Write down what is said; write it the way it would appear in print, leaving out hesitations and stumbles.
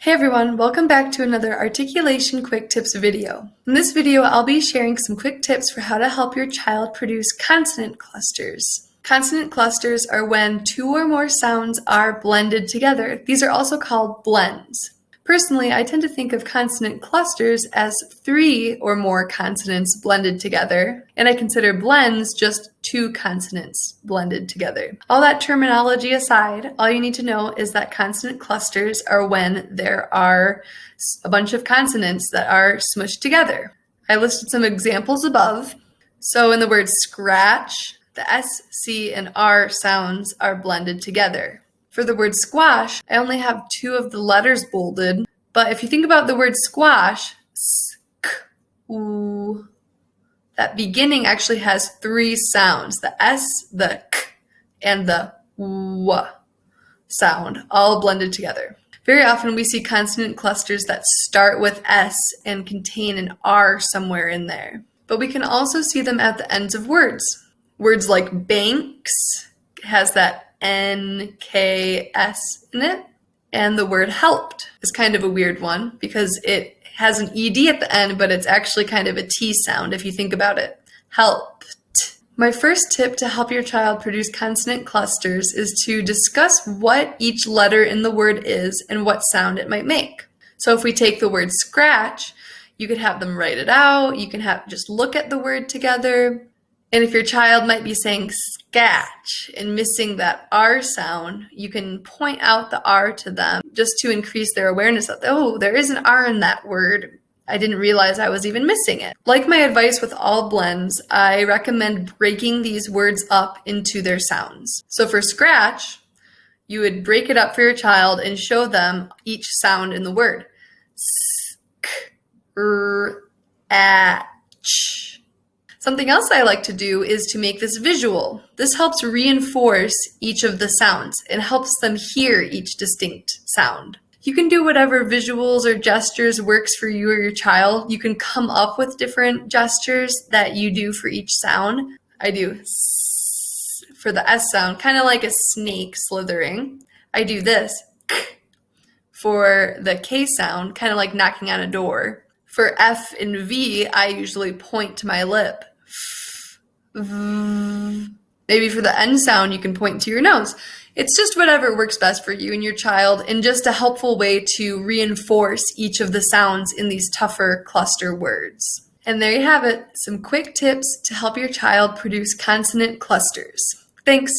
Hey everyone, welcome back to another Articulation Quick Tips video. In this video, I'll be sharing some quick tips for how to help your child produce consonant clusters. Consonant clusters are when two or more sounds are blended together. These are also called blends. Personally, I tend to think of consonant clusters as three or more consonants blended together, and I consider blends just two consonants blended together. All that terminology aside, all you need to know is that consonant clusters are when there are a bunch of consonants that are smushed together. I listed some examples above. So in the word scratch, the S, C, and R sounds are blended together. For the word squash, I only have two of the letters bolded, but if you think about the word squash, sk, oo, that beginning actually has three sounds, the S, the k, and the w sound, all blended together. Very often we see consonant clusters that start with S and contain an R somewhere in there, but we can also see them at the ends of words. Words like banks has that NKS in it. And the word helped is kind of a weird one because it has an ED at the end, but it's actually kind of a T sound if you think about it. Helped. My first tip to help your child produce consonant clusters is to discuss what each letter in the word is and what sound it might make. So if we take the word scratch, you could have them write it out. You can just look at the word together. And if your child might be saying scatch and missing that R sound, you can point out the R to them just to increase their awareness of, oh, there is an R in that word. I didn't realize I was even missing it. Like my advice with all blends, I recommend breaking these words up into their sounds. So for scratch, you would break it up for your child and show them each sound in the word. Sk, r, a, ch. Something else I like to do is to make this visual. This helps reinforce each of the sounds and helps them hear each distinct sound. You can do whatever visuals or gestures works for you or your child. You can come up with different gestures that you do for each sound. I do S for the S sound, kind of like a snake slithering. I do this K for the K sound, kind of like knocking on a door. For F and V, I usually point to my lip. Maybe for the N sound, you can point to your nose. It's just whatever works best for you and your child, and just a helpful way to reinforce each of the sounds in these tougher cluster words. And there you have it, some quick tips to help your child produce consonant clusters. Thanks.